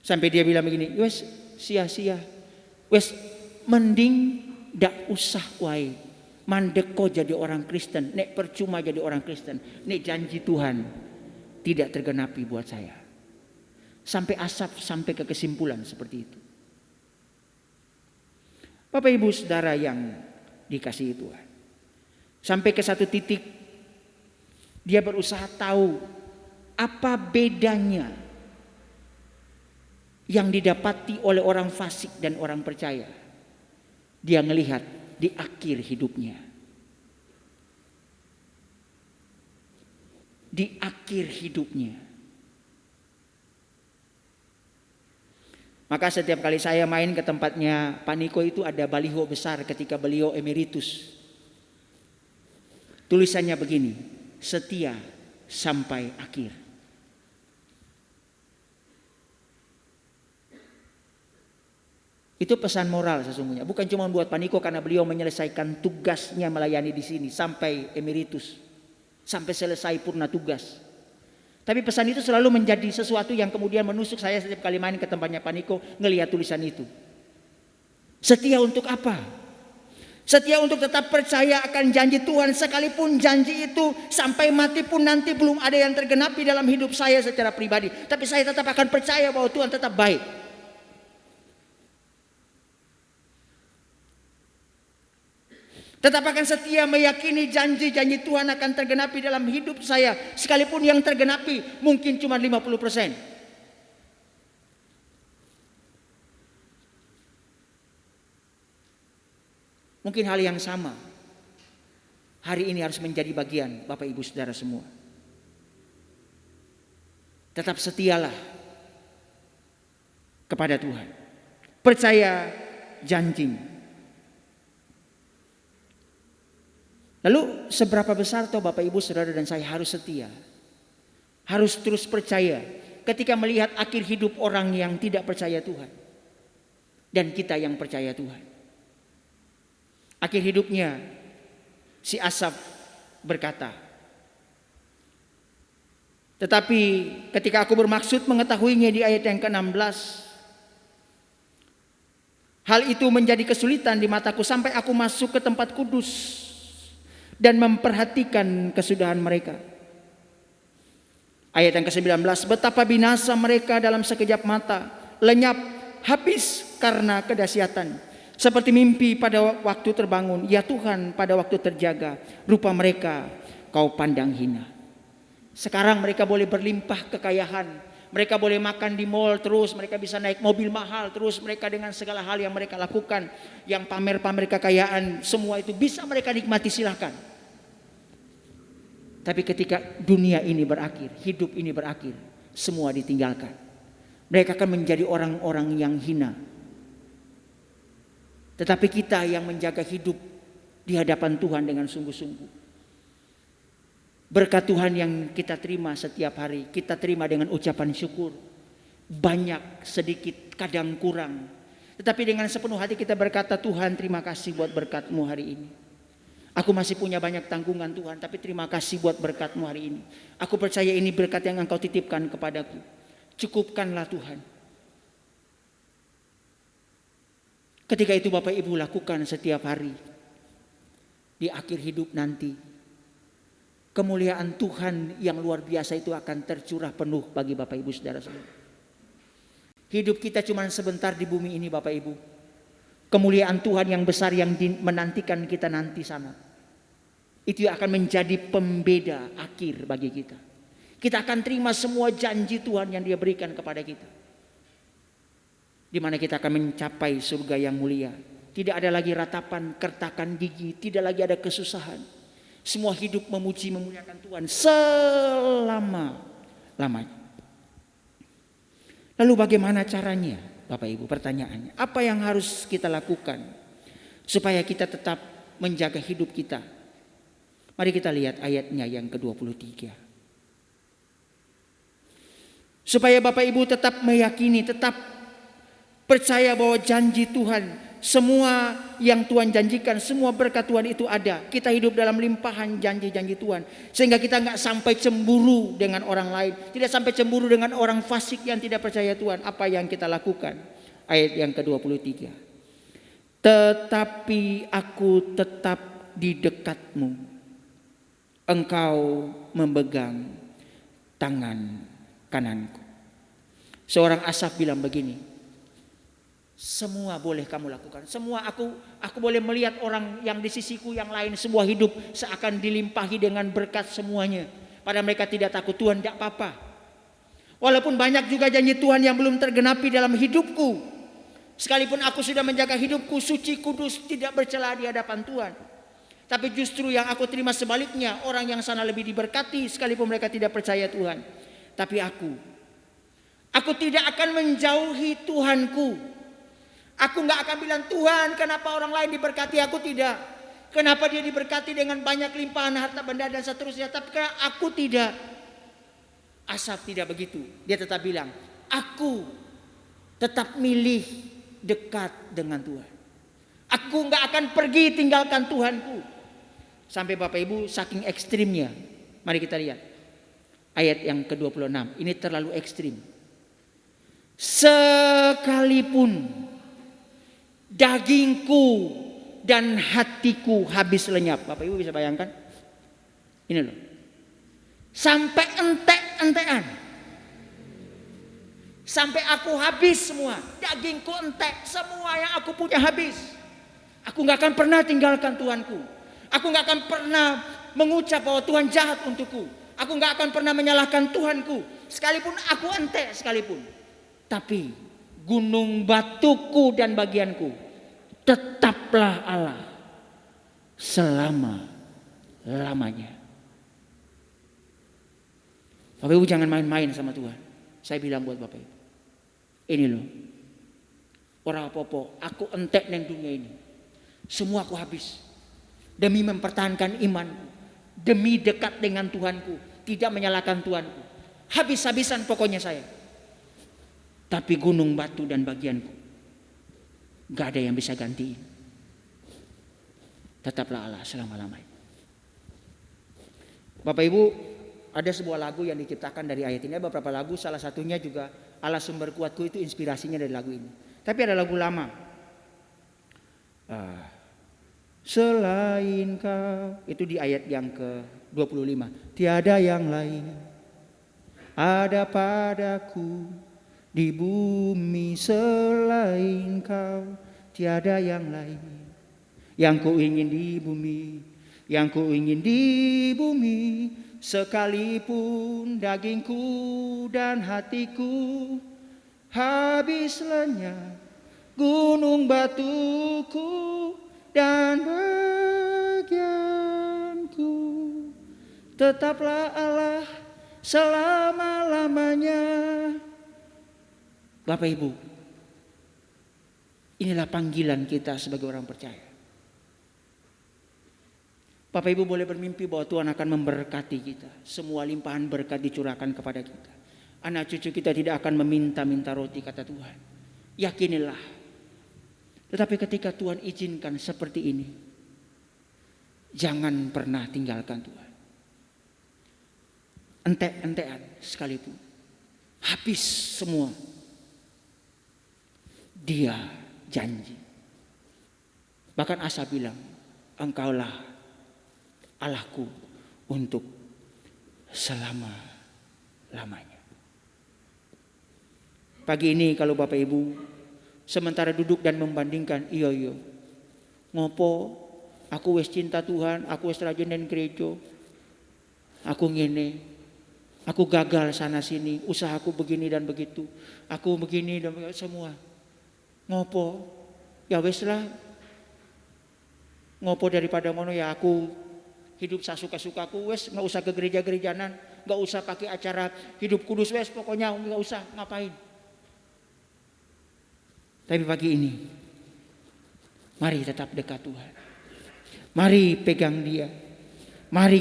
Sampai dia bilang begini, wes sia-sia. Wes mending dak usah wae. Mandeko jadi orang Kristen. Nek percuma jadi orang Kristen. Nek janji Tuhan tidak tergenapi buat saya. Sampai Asaf sampai ke kesimpulan seperti itu. Bapak Ibu Saudara yang dikasihi Tuhan, sampai ke satu titik dia berusaha tahu apa bedanya yang didapati oleh orang fasik dan orang percaya. Dia melihat di akhir hidupnya. Di akhir hidupnya. Maka setiap kali saya main ke tempatnya Pak Niko itu ada baliho besar ketika beliau emeritus. Tulisannya begini, setia sampai akhir. Itu pesan moral sesungguhnya. Bukan cuma buat Pak Niko karena beliau menyelesaikan tugasnya melayani di sini sampai emeritus. Sampai selesai purna tugas. Tapi pesan itu selalu menjadi sesuatu yang kemudian menusuk saya setiap kali main ke tempatnya Pak Niko, ngelihat tulisan itu. Setia untuk apa? Setia untuk tetap percaya akan janji Tuhan, sekalipun janji itu sampai mati pun nanti belum ada yang tergenapi dalam hidup saya secara pribadi. Tapi saya tetap akan percaya bahwa Tuhan tetap baik. Tetap akan setia meyakini janji-janji Tuhan akan tergenapi dalam hidup saya. Sekalipun yang tergenapi mungkin cuma 50%. Mungkin hal yang sama hari ini harus menjadi bagian Bapak Ibu Saudara semua. Tetap setialah kepada Tuhan. Percaya janji. Lalu seberapa besar toh Bapak Ibu Saudara dan saya harus setia? Harus terus percaya ketika melihat akhir hidup orang yang tidak percaya Tuhan. Dan kita yang percaya Tuhan. Akhir hidupnya si Asaf berkata, tetapi ketika aku bermaksud mengetahuinya di ayat yang ke-16, Hal itu menjadi kesulitan di mataku sampai aku masuk ke tempat kudus dan memperhatikan kesudahan mereka. Ayat yang ke-19, betapa binasa mereka dalam sekejap mata, lenyap, habis karena kedahsyatan. Seperti mimpi pada waktu terbangun, ya Tuhan pada waktu terjaga, rupa mereka kau pandang hina. Sekarang mereka boleh berlimpah kekayaan, mereka boleh makan di mall terus, mereka bisa naik mobil mahal terus, mereka dengan segala hal yang mereka lakukan, yang pamer-pamer kekayaan, semua itu bisa mereka nikmati, silahkan. Tapi ketika dunia ini berakhir, hidup ini berakhir, semua ditinggalkan. Mereka akan menjadi orang-orang yang hina. Tetapi kita yang menjaga hidup di hadapan Tuhan dengan sungguh-sungguh, berkat Tuhan yang kita terima setiap hari, kita terima dengan ucapan syukur. Banyak, sedikit, kadang kurang. Tetapi dengan sepenuh hati kita berkata, Tuhan terima kasih buat berkat-Mu hari ini. Aku masih punya banyak tanggungan Tuhan, tapi terima kasih buat berkat-Mu hari ini. Aku percaya ini berkat yang Engkau titipkan kepadaku. Cukupkanlah Tuhan. Ketika itu Bapak Ibu lakukan setiap hari. Di akhir hidup nanti, kemuliaan Tuhan yang luar biasa itu akan tercurah penuh bagi Bapak Ibu saudara-saudara. Hidup kita cuma sebentar di bumi ini Bapak Ibu. Kemuliaan Tuhan yang besar yang menantikan kita nanti sana, itu akan menjadi pembeda akhir bagi kita. Kita akan terima semua janji Tuhan yang Dia berikan kepada kita, di mana kita akan mencapai surga yang mulia. Tidak ada lagi ratapan, kertakan gigi, tidak lagi ada kesusahan. Semua hidup memuji memuliakan Tuhan selama-lamanya. Lalu bagaimana caranya Bapak Ibu? Pertanyaannya, apa yang harus kita lakukan supaya kita tetap menjaga hidup kita? Mari kita lihat ayatnya yang ke-23. Supaya Bapak Ibu tetap meyakini, tetap percaya bahwa janji Tuhan, semua yang Tuhan janjikan, semua berkat Tuhan itu ada. Kita hidup dalam limpahan janji-janji Tuhan. Sehingga kita nggak sampai cemburu dengan orang lain. Tidak sampai cemburu dengan orang fasik yang tidak percaya Tuhan. Apa yang kita lakukan? Ayat yang ke-23. Tetapi aku tetap di dekatmu. Engkau memegang tangan kananku. Seorang Asaf bilang begini, semua boleh kamu lakukan. Semua aku boleh melihat orang yang di sisiku yang lain, semua hidup seakan dilimpahi dengan berkat semuanya. Pada mereka tidak takut Tuhan, tidak apa-apa. Walaupun banyak juga janji Tuhan yang belum tergenapi dalam hidupku. Sekalipun aku sudah menjaga hidupku suci, kudus, tidak bercela di hadapan Tuhan. Tapi justru yang aku terima sebaliknya, orang yang sana lebih diberkati sekalipun mereka tidak percaya Tuhan. Tapi aku tidak akan menjauhi Tuhanku. Aku nggak akan bilang, Tuhan kenapa orang lain diberkati, aku tidak. Kenapa dia diberkati dengan banyak limpahan harta benda dan seterusnya, tapi aku tidak. Asaf tidak begitu. Dia tetap bilang, aku tetap milih dekat dengan Tuhan. Aku nggak akan pergi tinggalkan Tuhanku. Sampai Bapak Ibu saking ekstrimnya. Mari kita lihat ayat yang ke-26. Ini terlalu ekstrim. Sekalipun dagingku dan hatiku habis lenyap. Bapak Ibu bisa bayangkan? Ini loh. Sampai entek-entekan. Sampai aku habis semua. Dagingku entek. Semua yang aku punya habis. Aku gak akan pernah tinggalkan Tuhanku. Aku gak akan pernah mengucap bahwa Tuhan jahat untukku. Aku gak akan pernah menyalahkan Tuhanku. Sekalipun aku entek sekalipun. Tapi gunung batuku dan bagianku, tetaplah Allah selama-lamanya. Bapak Ibu jangan main-main sama Tuhan. Saya bilang buat Bapak Ibu, ini loh, orang apa-apa, aku entek neng dunia ini. Semua aku habis demi mempertahankan imanku, demi dekat dengan Tuhanku, tidak menyalahkan Tuhanku. Habis-habisan pokoknya saya. Tapi gunung batu dan bagianku, gak ada yang bisa gantiin. Tetaplah Allah selama-lamanya. Bapak Ibu, ada sebuah lagu yang diciptakan dari ayat ini. Ada beberapa lagu, salah satunya juga Allah sumber kuatku, itu inspirasinya dari lagu ini. Tapi ada lagu lama. Selain Kau, itu di ayat yang ke-25. Tiada yang lain ada padaku di bumi selain Kau, tiada yang lain. Yang ku ingin di bumi, yang ku ingin di bumi, sekalipun dagingku dan hatiku habis lenyap, gunung batuku dan bagianku, tetaplah Allah selama-lamanya. Bapak Ibu, inilah panggilan kita sebagai orang percaya. Bapak Ibu boleh bermimpi bahwa Tuhan akan memberkati kita. Semua limpahan berkat dicurahkan kepada kita. Anak cucu kita tidak akan meminta-minta roti, kata Tuhan. Yakinilah. Tetapi ketika Tuhan izinkan seperti ini, jangan pernah tinggalkan Tuhan. Entek-entekan sekalipun, habis semua, Dia janji. Bahkan Asa bilang, Engkaulah Allahku untuk selama-lamanya. Pagi ini kalau Bapak Ibu sementara duduk dan membandingkan, iya ngopo aku wis cinta Tuhan, aku wis rajin dan gereja, aku ngene, aku gagal sana sini, usahaku begini dan begitu, aku begini dan begitu, semua. Ngopo? Ya wis lah. Ngopo daripada ngono ya aku hidup sasuka-sukaku, wes nggak usah ke gereja-gerejanan, nggak usah pakai acara hidup kudus, wes pokoknya nggak usah ngapain. Tapi pagi ini, mari tetap dekat Tuhan. Mari pegang Dia. Mari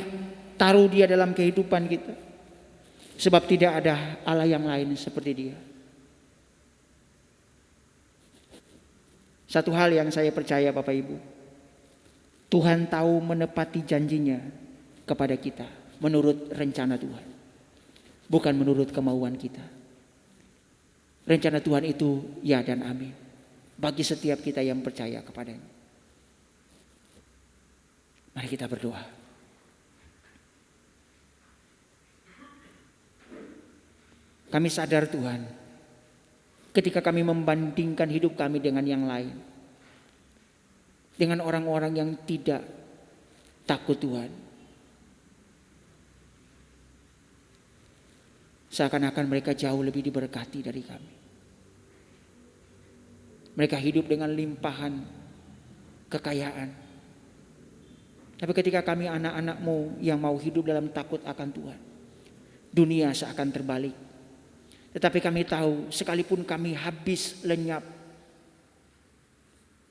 taruh Dia dalam kehidupan kita. Sebab tidak ada Allah yang lain seperti Dia. Satu hal yang saya percaya Bapak Ibu, Tuhan tahu menepati janjinya kepada kita menurut rencana Tuhan, bukan menurut kemauan kita. Rencana Tuhan itu ya dan amin bagi setiap kita yang percaya kepadanya. Mari kita berdoa. Kami sadar Tuhan, ketika kami membandingkan hidup kami dengan yang lain, dengan orang-orang yang tidak takut Tuhan, seakan-akan mereka jauh lebih diberkati dari kami. Mereka hidup dengan limpahan kekayaan. Tapi ketika kami anak-anak-Mu yang mau hidup dalam takut akan Tuhan, dunia seakan terbalik. Tetapi kami tahu sekalipun kami habis lenyap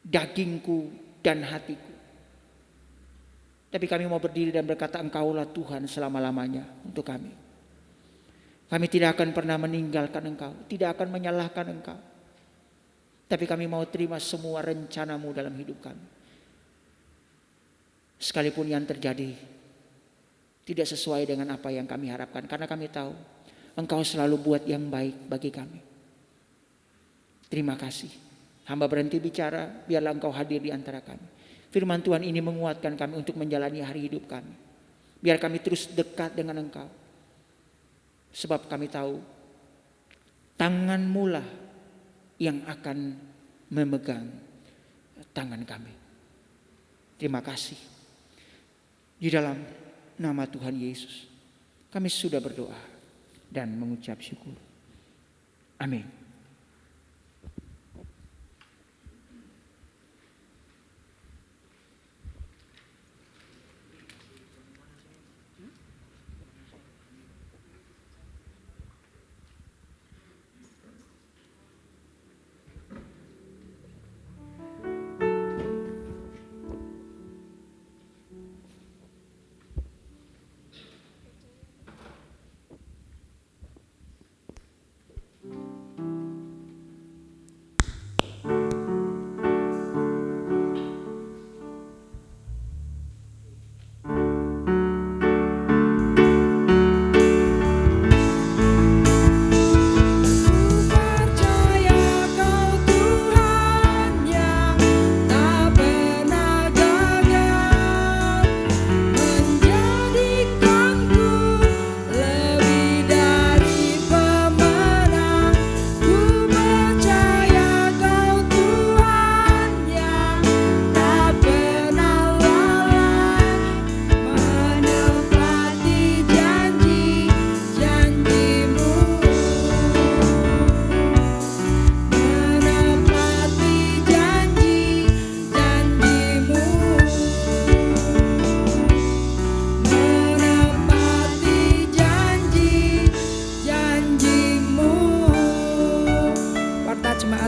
dagingku dan hatiku, tapi kami mau berdiri dan berkata, Engkaulah Tuhan selama-lamanya untuk kami. Kami tidak akan pernah meninggalkan Engkau, tidak akan menyalahkan Engkau. Tapi kami mau terima semua rencana-Mu dalam hidup kami. Sekalipun yang terjadi tidak sesuai dengan apa yang kami harapkan, karena kami tahu Engkau selalu buat yang baik bagi kami. Terima kasih. Hamba berhenti bicara, biarlah Engkau hadir di antara kami. Firman Tuhan ini menguatkan kami untuk menjalani hari hidup kami. Biar kami terus dekat dengan Engkau. Sebab kami tahu tangan-Mu lah yang akan memegang tangan kami. Terima kasih. Di dalam nama Tuhan Yesus, kami sudah berdoa dan mengucap syukur. Amin.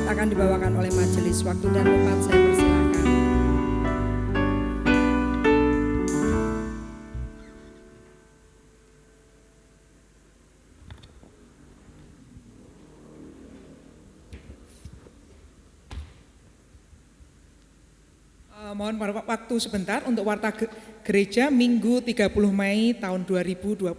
akan dibawakan oleh majelis. Waktu dan tempat saya persilakan. Mohon waktu sebentar untuk warta gereja Minggu 30 Mei tahun 2021.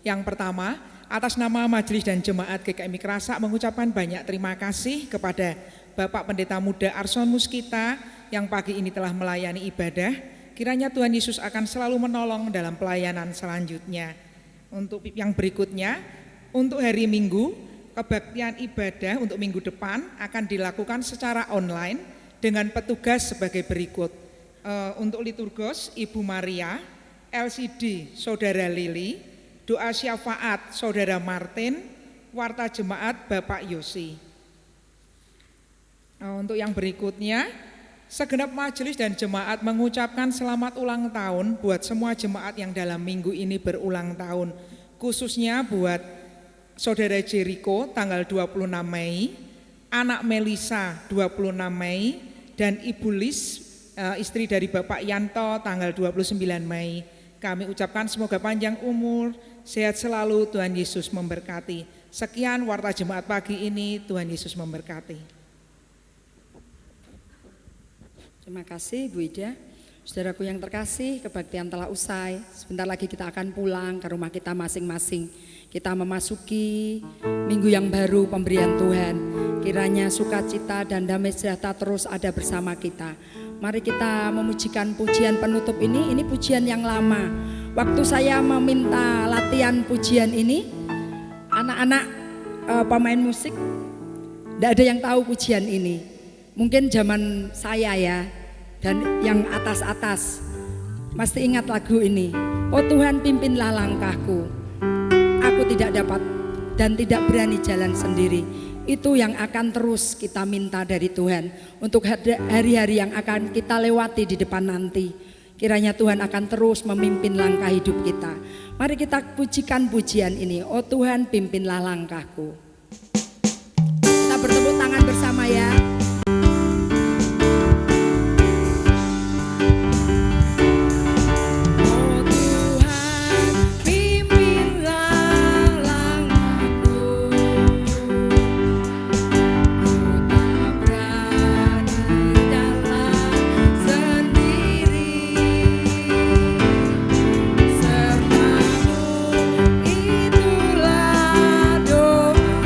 Yang pertama, atas nama Majelis dan Jemaat GKMI Kerasak mengucapkan banyak terima kasih kepada Bapak Pendeta Muda Arson Muskita yang pagi ini telah melayani ibadah. Kiranya Tuhan Yesus akan selalu menolong dalam pelayanan selanjutnya. Untuk yang berikutnya, untuk hari Minggu, kebaktian ibadah untuk minggu depan akan dilakukan secara online dengan petugas sebagai berikut. Untuk liturgos Ibu Maria, LCD Saudara Lili, doa syafaat Saudara Martin, warta jemaat Bapak Yosi. Untuk yang berikutnya, segenap majelis dan jemaat mengucapkan selamat ulang tahun buat semua jemaat yang dalam minggu ini berulang tahun. Khususnya buat Saudara Jericho tanggal 26 Mei, anak Melisa 26 Mei, dan Ibu Lis, istri dari Bapak Yanto tanggal 29 Mei. Kami ucapkan semoga panjang umur, sehat selalu, Tuhan Yesus memberkati. Sekian warta jemaat pagi ini, Tuhan Yesus memberkati. Terima kasih Bu Ida. Saudaraku yang terkasih, kebaktian telah usai. Sebentar lagi kita akan pulang ke rumah kita masing-masing. Kita memasuki minggu yang baru pemberian Tuhan. Kiranya sukacita dan damai sejahtera terus ada bersama kita. Mari kita memujikan pujian penutup ini pujian yang lama. Waktu saya meminta latihan pujian ini, anak-anak pemain musik tidak ada yang tahu pujian ini. Mungkin zaman saya ya, dan yang atas-atas pasti ingat lagu ini. Oh Tuhan pimpinlah langkahku, aku tidak dapat dan tidak berani jalan sendiri. Itu yang akan terus kita minta dari Tuhan untuk hari-hari yang akan kita lewati di depan nanti. Kiranya Tuhan akan terus memimpin langkah hidup kita. Mari kita pujikan pujian ini. Oh Tuhan pimpinlah langkahku. Kita bertepuk tangan bersama ya. Itulah doa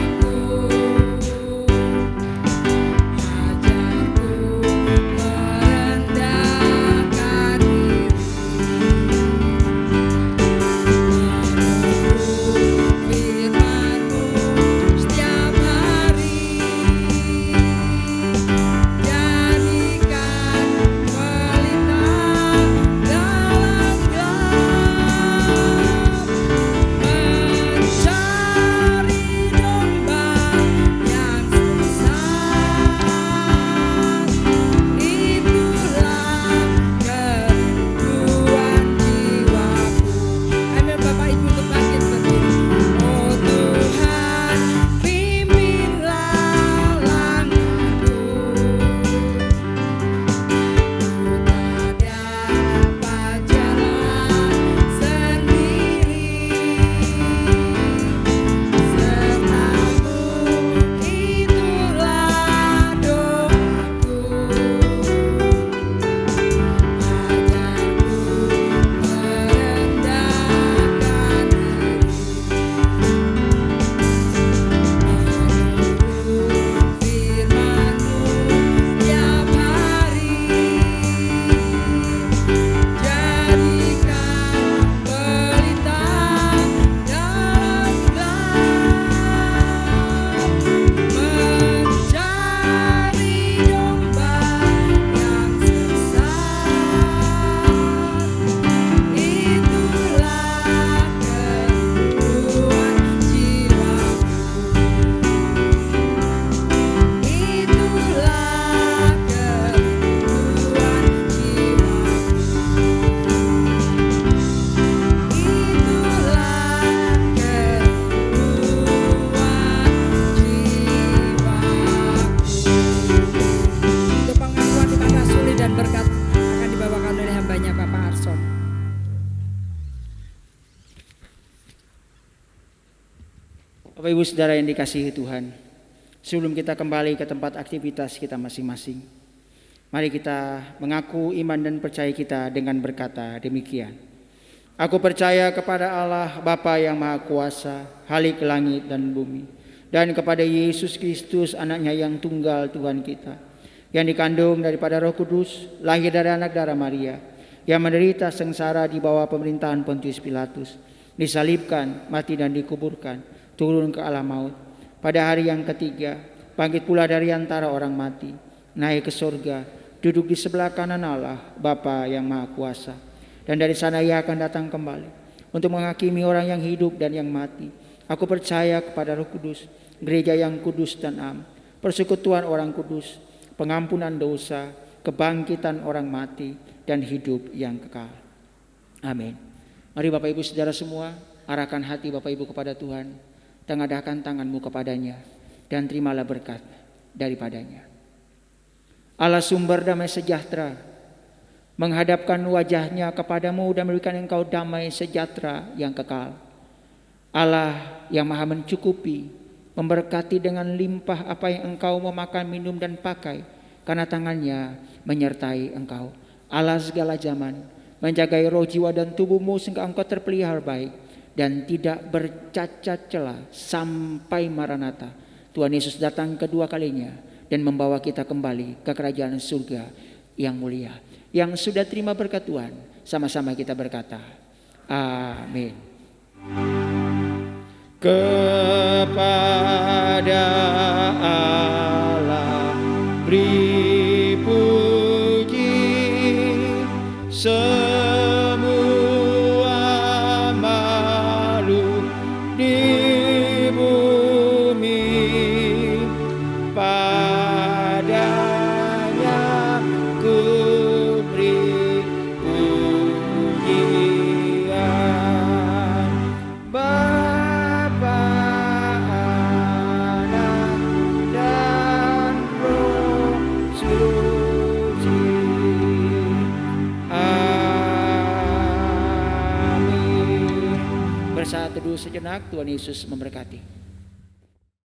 Bapak Ibu Saudara yang dikasihi Tuhan, sebelum kita kembali ke tempat aktivitas kita masing-masing, mari kita mengaku iman dan percaya kita dengan berkata demikian. Aku percaya kepada Allah Bapa yang Maha Kuasa, Halik langit dan bumi, dan kepada Yesus Kristus anaknya yang tunggal Tuhan kita, yang dikandung daripada Roh Kudus, lahir dari anak darah Maria, yang menderita sengsara di bawah pemerintahan Pontius Pilatus, disalibkan, mati dan dikuburkan, turun ke alam maut. Pada hari yang ketiga, bangkit pula dari antara orang mati, naik ke surga, duduk di sebelah kanan Allah, Bapa yang Maha Kuasa. Dan dari sana ia akan datang kembali untuk menghakimi orang yang hidup dan yang mati. Aku percaya kepada Roh Kudus, gereja yang kudus dan am, persekutuan orang kudus, pengampunan dosa, kebangkitan orang mati, dan hidup yang kekal. Amin. Mari Bapak Ibu Saudara semua, arahkan hati Bapak Ibu kepada Tuhan, tengadahkan tanganmu kepadanya, dan terimalah berkat daripadanya. Allah sumber damai sejahtera, menghadapkan wajahnya kepadamu dan memberikan engkau damai sejahtera yang kekal. Allah yang maha mencukupi, memberkati dengan limpah apa yang engkau mau makan, minum, dan pakai, karena tangannya menyertai engkau. Allah segala zaman, menjagai roh, jiwa, dan tubuhmu sehingga engkau terpelihara baik dan tidak bercacat celah sampai Maranatha, Tuhan Yesus datang kedua kalinya dan membawa kita kembali ke kerajaan surga yang mulia. Yang sudah terima berkat Tuhan, sama-sama kita berkata, amin. Kepada Allah beri puji, semua makhluk di bumi, padanya ku beri pujian. Bapa, Anak, dan Roh Suci. Amin. Bersaat teduh sejenak, Tuhan Yesus memberkati.